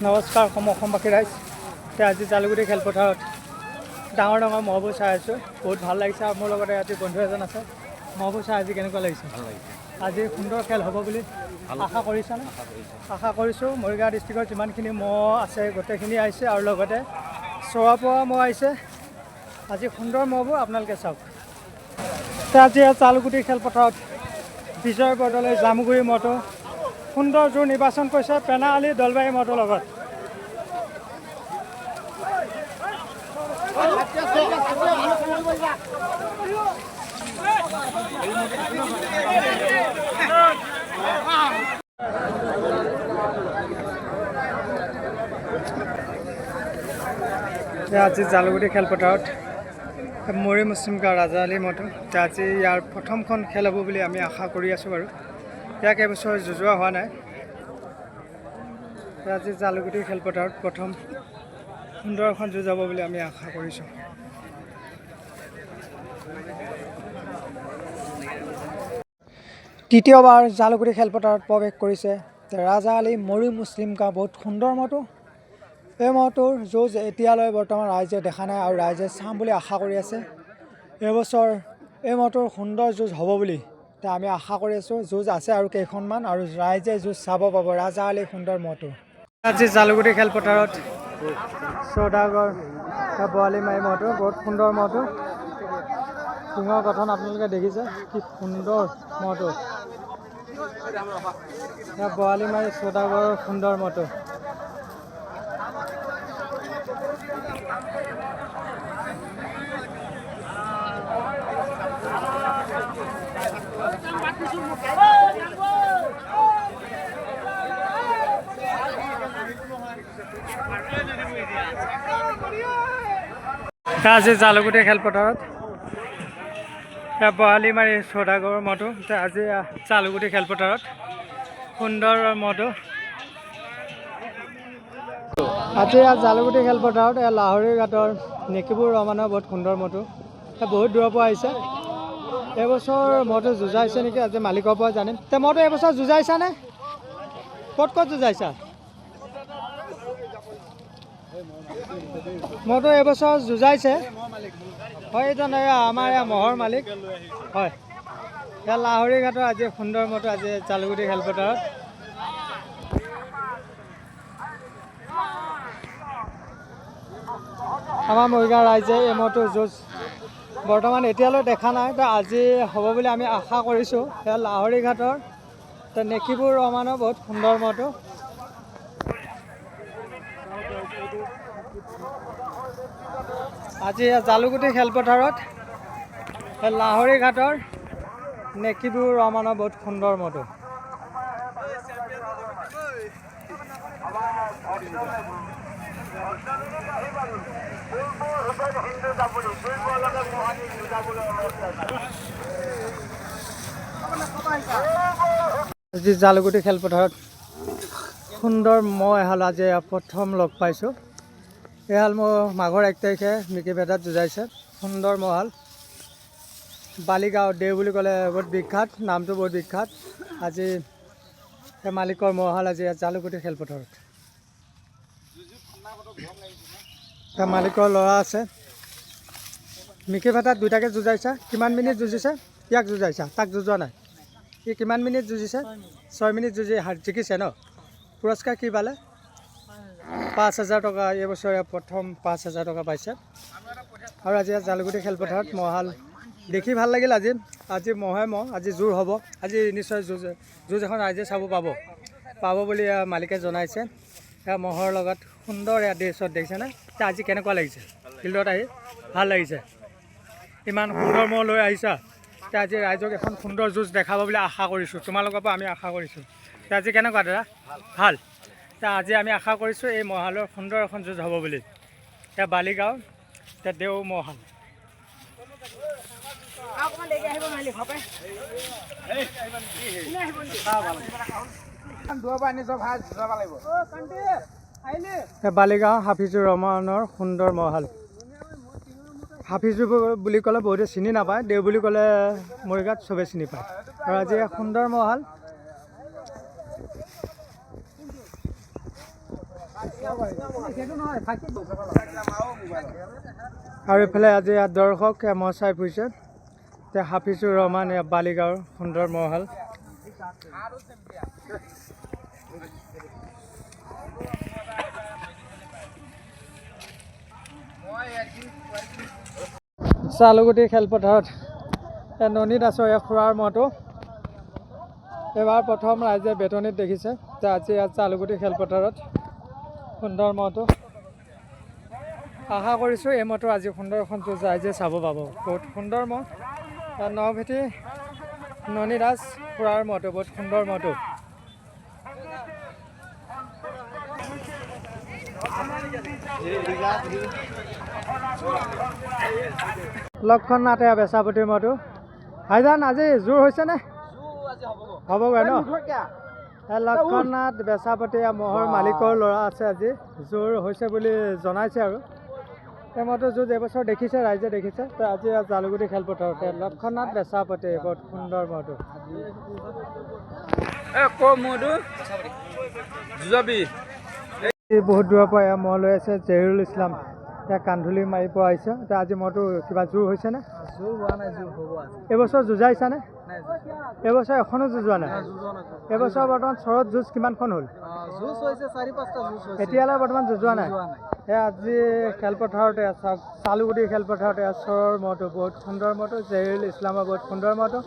নমস্কাৰ অসমবাসী ৰাইজ। আজি জালুগুটি খেলপথাৰত ডাঙৰ ডাঙৰ মহবোৰ চাই আছোঁ, বহুত ভাল লাগিছে। আৰু মোৰ লগতে আজি বন্ধু এজন আছে, মহবোৰ চাই আজি কেনেকুৱা লাগিছে? আজি সুন্দৰ খেল হ'ব বুলি আশা কৰিছানে? আশা কৰিছোঁ। মৰিগাঁও ডিষ্ট্ৰিক্টৰ যিমানখিনি মহ আছে গোটেইখিনি আহিছে, আৰু লগতে চৰা পোৱা মহ আহিছে। আজি সুন্দৰ মহবোৰ আপোনালোকে চাওক। আজি জালুগুটি খেলপথাৰত বিজয় বৰদলৈ জামুগুৰি মহটো সুন্দৰ জোৰ নিৰ্বাচন কৰিছে পেনা আলি দলবাৰী মহটোৰ লগত। আজি জালুগুটি খেলপথাৰত মৰি মুছলিম গাঁও ৰাজা আলি মহটো আজি ইয়াৰ প্ৰথমখন খেল হ'ব বুলি আমি আশা কৰি আছোঁ বাৰু। ইয়াক এবছৰ যুঁজোৱা হোৱা নাই। আজি জালুগুটি খেলপথাৰত প্ৰথম সুন্দৰ এখন যুঁজ হ'ব বুলি আমি আশা কৰিছোঁ। তৃতীয়বাৰ জালুগুটি খেলপথাৰত প্ৰৱেশ কৰিছে ৰাজা আলি মৰি মুছলিম গাঁও। বহুত সুন্দৰ মহটো। এই মহটোৰ যুঁজ এতিয়ালৈ বৰ্তমান ৰাইজে দেখা নাই, আৰু ৰাইজে চাম বুলি আশা কৰি আছে। এইবছৰ এই মহটোৰ সুন্দৰ যুঁজ হ'ব বুলি আমি আশা কৰি আছোঁ। যুঁজ আছে আৰু কেইখনমান, আৰু ৰাইজে যুঁজ চাব পাব ৰাজা আলি সুন্দৰ মহটো। আজি জালুগুটি খেলপথাৰত চৌদাগৰ বৰালি মাৰি মহটো, বহুত সুন্দৰ মহটো। সিঙৰ গঠন আপোনালোকে দেখিছে, কি সুন্দৰ মহটো। বৰালি মাৰি চৌদাগৰৰ সুন্দৰ মহটো। আজি জালুগুটি খেলপথাৰত বৰালি মাৰি চৌদাগৰৰ মহটো। আজি জালুগুটি খেলপথাৰত সুন্দৰ মহটো। আজি জালুগুটি খেলপথাৰত লাহৰি ঘাটৰ নেকিবুৰ ৰহমানৰ বহুত সুন্দৰ মহটো। বহুত দূৰৰ পৰা আহিছে। এইবছৰ মহটো যুঁজাইছে নেকি, আজি মালিকৰ পৰা জানিম। মহটো এইবছৰ যুঁজাইছানে? ক'ত ক'ত যুঁজাইছা? মহটো এইবছৰ যুঁজাইছে হয়। এইজন আমাৰ মহৰ মালিক হয়। লাহৰি ঘাটৰ আজি সুন্দৰ মহটো আজি জালুগুটি খেলপথাৰত। আমাৰ মৰিগাঁও ৰাইজে এই মহটো যুঁজ বৰ্তমান এতিয়ালৈ দেখা নাই, আজি হ'ব বুলি আমি আশা কৰিছোঁ। সেয়া লাহৰি ঘাটৰ নেকিবুৰ ৰহমানৰ বহুত সুন্দৰ মহটো। আজি জালুগুটি খেলপথাৰত লাহৰি ঘাটৰ নেকিবুৰ ৰহমানৰ বহুত সুন্দৰ মহটো। আজি জালুগুটি খেলপথাৰত সুন্দৰ মহ এহাল আজি প্ৰথম লগ পাইছোঁ। এহাল মহ মাঘৰ 1 তাৰিখে মিকিভেটাত যুঁজাইছে। সুন্দৰ মহহাল বালিগাঁও দেও বুলি ক'লে বহুত বিখ্যাত, নামটো বহুত বিখ্যাত। আজি সেই মালিকৰ মহহাল আজি জালুগুটি খেলপথাৰত। মালিকৰ ল'ৰা আছে। মিকিভেটাত দুটাকে যুঁজাইছা। কিমান মিনিট যুঁজিছে? ইয়াক যুঁজাইছা, তাক যুঁজোৱা নাই। সি কিমান মিনিট যুঁজিছে? 6 মিনিট যুঁজি জিকিছে ন? পুৰস্কাৰ কি পালে? 5,000 টকা। এইবছৰে প্ৰথম 5,000 টকা পাইছে। আৰু আজি জালুগুটি খেলপথাৰত মহহাল দেখি ভাল লাগিল। আজি মহে মহ আজি জোৰ হ'ব। আজি নিশ্চয় যুঁজ এখন ৰাইজে চাব পাব বুলি মালিকে জনাইছে। সেয়া মহৰ লগত সুন্দৰ ড্ৰেছত দেখিছেনে? আজি কেনেকুৱা লাগিছে? ফিল্ডত আহি ভাল লাগিছে। ইমান সুন্দৰ মহ লৈ আহিছা। আজি ৰাইজক এখন সুন্দৰ যুঁজ দেখাব বুলি আশা কৰিছোঁ। তোমালোকৰ পৰা আমি আশা কৰিছোঁ। আজি কেনেকুৱা দাদা? ভাল। আজি আমি আশা কৰিছোঁ এই মহহালৰ সুন্দৰ এখন যুঁজ হ'ব বুলি। এতিয়া বালিগাঁও দেও মহহাল। বালিগাঁও হাফিজুৰ ৰহমানৰ সুন্দৰ মহহাল। হাফিজুৰ বুলি ক'লে বহুতে চিনি নাপায়, দেও বুলি ক'লে মৰিগাঁৱত চবেই চিনি পায়। আৰু আজি সুন্দৰ মহহাল আৰু এইফালে আজি ইয়াত দৰ্শক মহ চাই ফুৰিছে এতিয়া হাফিজুৰ ৰহমান বালিগাঁৱৰ সুন্দৰ মহল চালুগুটি খেলপথাৰত ননীত আছোঁ এই খুৰাৰ মহটো এইবাৰ প্ৰথম ৰাইজে বেতনীত দেখিছে যে আজি ইয়াত চালুগুটি খেলপথাৰত সুন্দৰ মহটো আশা কৰিছোঁ এই মহটো আজি সুন্দৰ এখন যুঁজ ৰাইজে চাব পাব বহুত সুন্দৰ মহ নভেটি ননী দাস খুৰাৰ মহটো বহুত সুন্দৰ মহটো লক্ষণ নাথে বেচাপতিৰ মহটো ভাইজান আজি জোৰ হৈছেনে হ'বগৈ ন লক্ষণ নাথ বেচাপতি মহৰ মালিকৰ ল'ৰা আছে আজি জোৰ হৈছে বুলি জনাইছে আৰু এই মহটো যুঁজ এইবছৰ দেখিছে ৰাইজে দেখিছে তো আজি জালুগুটি খেলপথাৰতে লক্ষণ নাথ বেচাপতি বহুত সুন্দৰ মহটো বহুত দূৰৰ পৰা মহ লৈ আছে জহিৰুল ইছলাম এতিয়া কান্ধুলি মাৰি পৰা আহিছে এতিয়া আজি মহটো কিবা জোৰ হৈছেনে এইবছৰ যুঁজাইছানে এইবছৰ এখনো যুঁজোৱা নাই এইবছৰ বৰ্তমান চৰত যুঁজ কিমানখন হ'ল এতিয়ালৈ বৰ্তমান যুঁজোৱা নাই এই আজি খেলপথাৰতে চাওক চালুগুটি খেলপথাৰতে চৰৰ মহটো বহুত সুন্দৰ মহটো জহিৰুল ইছলামৰ বহুত সুন্দৰ মহটো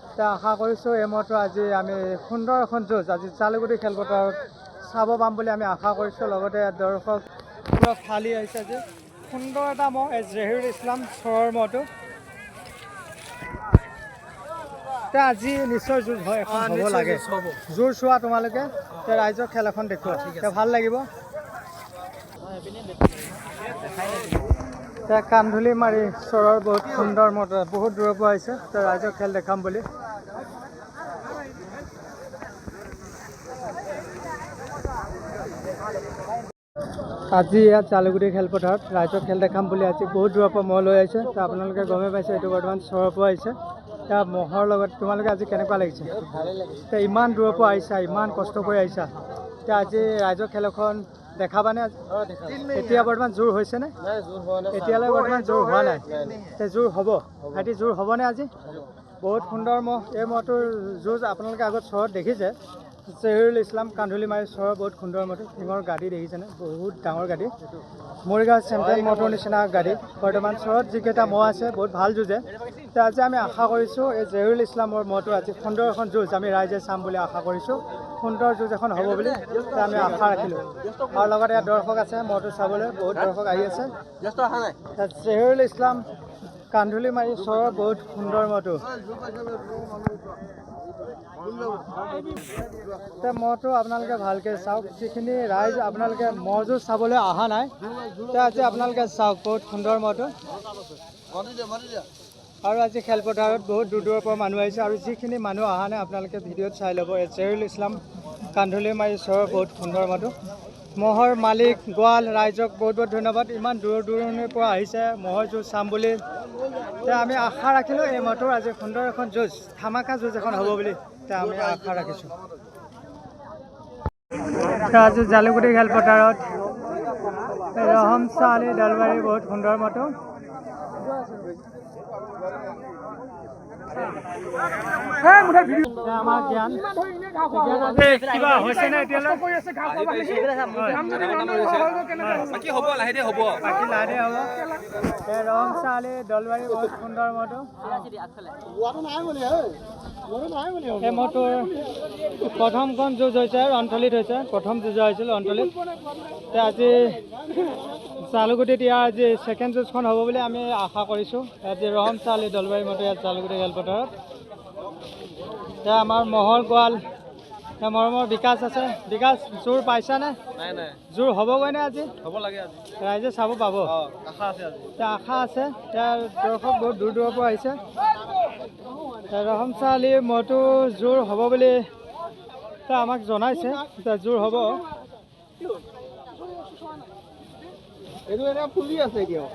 এতিয়া আশা কৰিছোঁ এই মহটো আজি আমি সুন্দৰ এখন যুঁজ আজি চালুগুটি খেলপথাৰত চাব পাম বুলি আমি আশা কৰিছোঁ লগতে দৰ্শক পুৰা ফালি আহিছে যে সুন্দৰ এটা মহ এই জহিৰুল ইছলাম চৰৰ মহটো এতিয়া আজি নিশ্চয় যুঁজ হয় এখন হ'ব লাগে জোৰ চোৱা তোমালোকে এতিয়া ৰাইজৰ খেল এখন দেখুওৱা এতিয়া ভাল লাগিব এতিয়া কান্ধুলি মাৰি চৰৰ বহুত সুন্দৰ মহটো বহুত দূৰৰ পৰা আহিছে এতিয়া ৰাইজৰ খেল দেখাম বুলি আজি ইয়াত চালুগুটি খেলপথাৰত ৰাইজৰ খেল দেখাম বুলি আজি বহুত দূৰৰ পৰা মহ লৈ আহিছে তো আপোনালোকে গমেই পাইছে এইটো বৰ্তমান চৰৰ পৰা আহিছে এতিয়া মহৰ লগত তোমালোকে আজি কেনেকুৱা লাগিছে এতিয়া ইমান দূৰৰ পৰা আহিছা ইমান কষ্ট কৰি আহিছা এতিয়া আজি ৰাইজৰ খেল এখন দেখাবানে এতিয়া বৰ্তমান জোৰ হৈছেনে এতিয়ালৈ বৰ্তমান জোৰ হোৱা নাই এতিয়া জোৰ হ'ব ভাইটি জোৰ হ'বনে আজি বহুত সুন্দৰ মহ এই মহটোৰ যুঁজ আপোনালোকে আগত চৰত দেখিছে জহিৰুল ইছলাম কান্ধুলি মাৰি চৰৰ বহুত সুন্দৰ মহটো টিঙৰ গাড়ী দেখিছেনে বহুত ডাঙৰ গাড়ী মৰিগাঁও চেম্পিয়ন মহটোৰ নিচিনা গাড়ী বৰ্তমান চৰত যিকেইটা মহ আছে বহুত ভাল যুঁজে এতিয়া আজি আমি আশা কৰিছোঁ এই জহিৰুল ইছলামৰ মহটো আজি সুন্দৰ এখন যুঁজ আমি ৰাইজে চাম বুলি আশা কৰিছোঁ সুন্দৰ যুঁজ এখন হ'ব বুলি আমি আশা ৰাখিলোঁ আৰু লগতে ইয়াত দৰ্শক আছে মহটো চাবলৈ বহুত দৰ্শক আহি আছে জহিৰুল ইছলাম কান্ধুলি মাৰি চৰৰ বহুত সুন্দৰ মহটো এতিয়া মহটো আপোনালোকে ভালকৈ চাওক যিখিনি ৰাইজ আপোনালোকে মহ যুঁজ চাবলৈ অহা নাই এতিয়া আজি আপোনালোকে চাওক বহুত সুন্দৰ মহটো আৰু আজি খেলপথাৰত বহুত দূৰ দূৰৰ পৰা মানুহ আহিছে আৰু যিখিনি মানুহ অহা নাই আপোনালোকে ভিডিঅ'ত চাই ল'ব জহিৰুল ইছলাম কান্ধুলি মাৰি চৰৰ বহুত সুন্দৰ মহটো মহৰ মালিক গোৱাল ৰাইজক বহুত বহুত ধন্যবাদ ইমান দূৰ দূৰণিৰ পৰা আহিছে মহৰ যুঁজ চাম বুলি এতিয়া আমি আশা ৰাখিলোঁ এই মহটোৰ আজি সুন্দৰ এখন যুঁজ ধামাকা যুঁজ এখন হ'ব বুলি এতিয়া আমি আশা ৰাখিছোঁ আজি জালুগুটি খেলপথাৰত ৰহম চালি দলবাৰী বহুত সুন্দৰ মহটো আমাৰ জ্ঞান কিবা হৈছেনে এতিয়ালৈ ৰহম চালি দলবাৰী বহুত সুন্দৰ মহটো এই মহটোৰ প্ৰথমখন যুঁজ হৈছে ৰন্থলীত হৈছে প্ৰথম যুঁজ হৈছিল ৰন্থলীত এতিয়া আজি চালুগুটিত ইয়াৰ আজি ছেকেণ্ড যুঁজখন হ'ব বুলি আমি আশা কৰিছোঁ আজি ৰহম চালি দলবাৰী মহটো ইয়াত চালুগুটি খেলপথাৰত এতিয়া আমাৰ মহৰ গোৱাল মৰমৰ বিকাশ আছে বিকাশ জোৰ পাইছানে জোৰ হ'বগৈনে আজি হ'ব লাগে আজি ৰাইজে চাব পাব আশা আছে এতিয়া আশা আছে এতিয়া দৰ্শক বহুত দূৰ দূৰৰ পৰা আহিছে ৰহম চালি মহটো জোৰ হ'ব বুলি আমাক জনাইছে এতিয়া জোৰ হ'ব ফুলি আছে এতিয়াও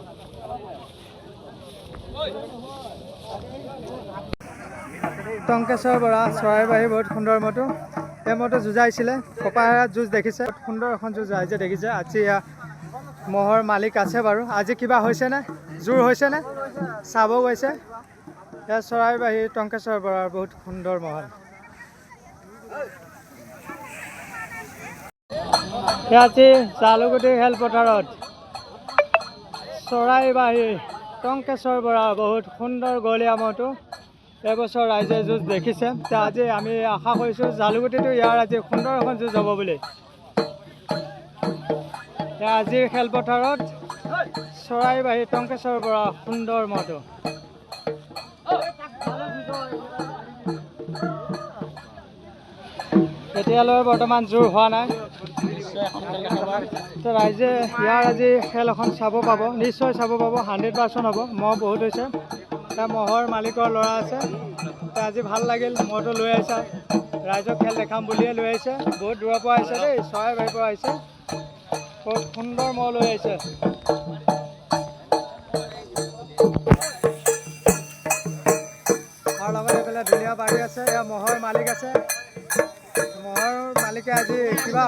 টংকেশ্বৰ বৰা চৰাইবাহী বহুত সুন্দৰ মহটো এই মহটো যুঁজাইছিলে কপাহেৰাত যুঁজ দেখিছে সুন্দৰ এখন যুঁজ ৰাইজে দেখিছে আজি এয়া মহৰ মালিক আছে বাৰু আজি কিবা হৈছেনে জোৰ হৈছেনে চাব গৈছে এয়া চৰাইবাহী টংকেশ্বৰ বৰাৰ বহুত সুন্দৰ মহল আজি জালুকুটি খেলপথাৰত চৰাইবাহী টংকেশ্বৰ বৰাৰ বহুত সুন্দৰ গলীয়া মহটো এবছৰ ৰাইজে যুঁজ দেখিছে আজি আমি আশা কৰিছোঁ জালুকুটিটো ইয়াৰ আজি সুন্দৰ এখন যুঁজ হ'ব বুলি আজিৰ খেলপথাৰত চৰাইবাহী টংকেশ্বৰ বৰা সুন্দৰ মহটো এতিয়ালৈ বৰ্তমান জোৰ হোৱা নাই ৰাইজে ইয়াৰ আজি খেল এখন চাব পাব নিশ্চয় চাব পাব 100% হ'ব মহ বহুত হৈছে এতিয়া মহৰ মালিকৰ ল'ৰা আছে আজি ভাল লাগিল মহটো লৈ আহিছা ৰাইজক খেল দেখাম বুলিয়ে লৈ আহিছে বহুত দূৰৰ পৰা আহিছে দেই চৰাইবাহীৰ পৰা আহিছে বহুত সুন্দৰ মহ লৈ আহিছে আৰু লগত এইফালে ধুনীয়া বাৰী আছে এয়া মহৰ মালিক আছে মহৰ মালিকে আজি কিবা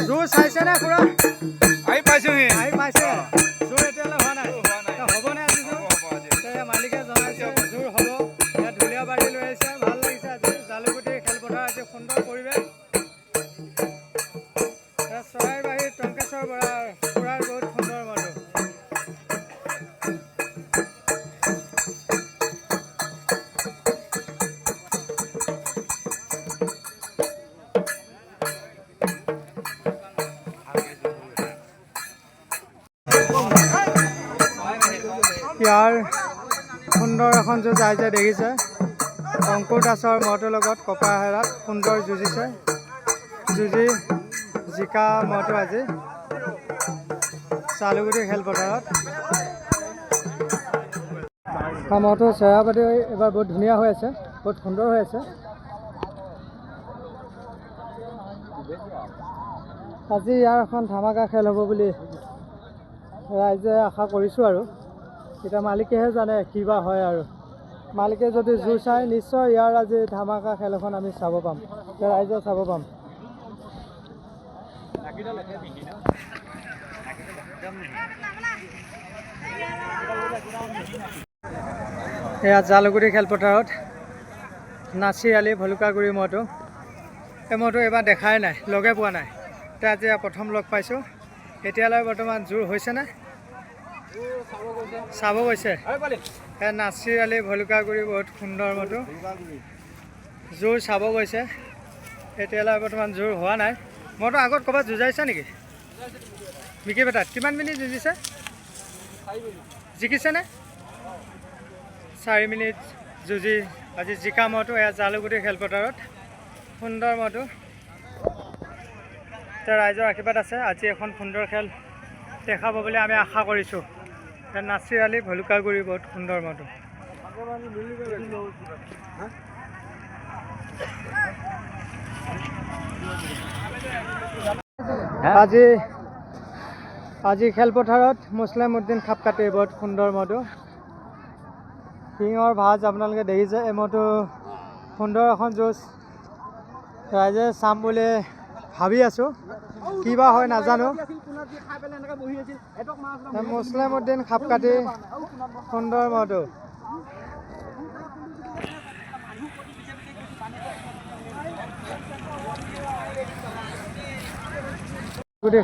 জোৰ চাইছেনে খুৰা আহি পাইছোহি পাইছে জোৰ এতিয়ালৈ হোৱা নাই হ'বনে আজি জোৰ মালিকে জনাইছে জোৰ হ'ব ইয়াত ধুলীয়া বাৰী লৈ আহিছে ভাল লাগিছে আজি জালুকুটি খেলপথাৰ আজি সুন্দৰ পৰিৱেশ চৰাইবাহী টংকেশ্বৰ বৰাৰ খুৰাৰ বহুত সুন্দৰ মহটো ইয়াৰ সুন্দৰ এখন যুঁজ ৰাইজে দেখিছে অংকুৰ দাসৰ মহটোৰ লগত কপাহেৰাত সুন্দৰ যুঁজিছে যুঁজি জিকা মহটো আজি জালুকুটি খেলপথাৰত মহটো চেহেৰা-পাতি এবাৰ বহুত ধুনীয়া হৈ আছে বহুত সুন্দৰ হৈ আছে আজি ইয়াৰ এখন ধামাকা খেল হ'ব বুলি ৰাইজে আশা কৰিছোঁ আৰু এতিয়া মালিকেহে জানে কিবা হয় আৰু মালিকে যদি জোৰ চায় নিশ্চয় ইয়াৰ আজি ধামাকা খেল এখন আমি চাব পাম ৰাইজে চাব পাম এয়া জালুকুটি খেলপথাৰত নাচিৰ আলি ভলুকাগুৰি মহটো এই মহটো এইবাৰ দেখাই নাই লগে পোৱা নাই এতিয়া আজি প্ৰথম লগ পাইছোঁ এতিয়ালৈ বৰ্তমান জোৰ হৈছেনে চাব গৈছে নাচিৰ আলি ভলুকাগুৰি বহুত সুন্দৰ মহটো জোৰ চাব গৈছে এতিয়ালৈ বৰ্তমান জোৰ হোৱা নাই মহটো আগত ক'ৰবাত যুঁজাইছে নেকি মিকিপেটাত কিমান মিনিট যুঁজিছে জিকিছেনে 4 মিনিট যুঁজি আজি জিকা মহটো এয়া জালুকুটি খেলপথাৰত সুন্দৰ মহটো এতিয়া ৰাইজৰ আশীৰ্বাদ আছে আজি এখন সুন্দৰ খেল দেখাব বুলি আমি আশা কৰিছোঁ নাচিৰ আলি ভলুকাগুৰি বহুত সুন্দৰ মহটো আজি খেলপথাৰত মুছলিম উদ্দিন খাপকাটি বহুত সুন্দৰ মহটো সিঙৰ ভাজ আপোনালোকে দেখিছে এই মহটো সুন্দৰ এখন যুঁজ ৰাইজে চাম বুলি ভাবি আছোঁ কিবা হয় নাজানো মুছলিম উদ্দিন খাপকাটি সুন্দৰ মহটো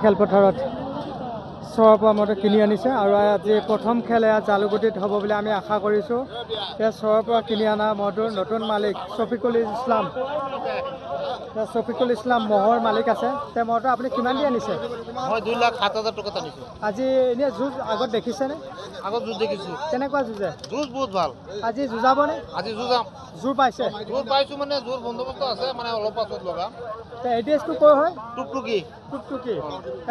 খেলপথাৰত চৰৰ পৰা মহটো কিনি আনিছে আৰু আজি প্ৰথম খেল এয়া জালুকুটিত হ'ব বুলি আমি আশা কৰিছোঁ এয়া চৰৰ পৰা কিনি অনা মহটোৰ নতুন মালিক ছফিকুল ইছলাম মহৰ মালিক আছে তেওঁ মহটো আপুনি কিমান দি আনিছে মই 2,07,000 টকাত আনিছোঁ আজি এনেই যুঁজ আগত দেখিছেনে আগত যুঁজ দেখিছোঁ কেনেকুৱা যুঁজে যুঁজ বহুত ভাল আজি যুঁজাবনে আজি যুঁজাম জোৰ পাইছে জোৰ পাইছোঁ মানে জোৰ বন্দোবস্ত আছে মানে অলপ পাছত লগাম এড্ৰেছটো ক'ৰ হয় টুকটুকি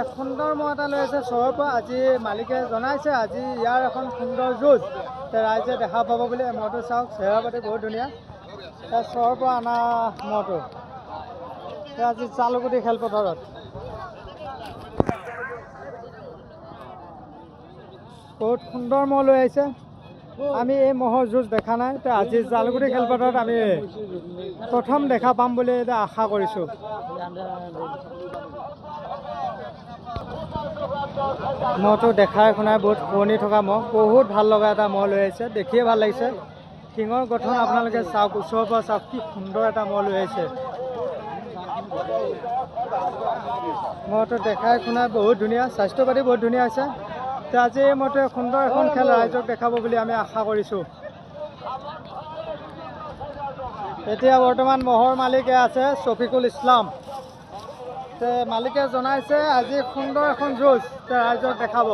এক সুন্দৰ মহ এটা লৈ আছে চহৰৰ পৰা আজি মালিকে জনাইছে আজি ইয়াৰ এখন সুন্দৰ যুঁজ ৰাইজে দেখা পাব বুলি মহটো চাওক চেহেৰা পাতি বহুত ধুনীয়া চহৰৰ পৰা অনা মহটো আজি জালুকুটি খেলপথাৰত বহুত সুন্দৰ মহ লৈ আহিছে আমি এই ম'হৰ যুঁজ দেখা নাই তো আজি জালুকুৰি খেলপথাৰত আমি প্ৰথম দেখা পাম বুলি এটা আশা কৰিছোঁ ম'হটো দেখাই শুনাই বহুত শুৱনি থকা ম'হ বহুত ভাল লগা এটা ম'হ লৈ আহিছে দেখিয়ে ভাল লাগিছে শিঙৰ গঠন আপোনালোকে চাওক ওচৰৰ পৰা চাওক কি সুন্দৰ এটা ম'হ লৈ আহিছে ম'হটো দেখাই শুনাই বহুত ধুনীয়া স্বাস্থ্য পাতি বহুত ধুনীয়া হৈছে তো আজি এই ম'হটোৱে সুন্দৰ এখন খেল ৰাইজক দেখাব বুলি আমি আশা কৰিছোঁ এতিয়া বৰ্তমান ম'হৰ মালিকে আছে শফিকুল ইছলাম মালিকে জনাইছে আজি সুন্দৰ এখন যুঁজ ৰাইজক দেখাব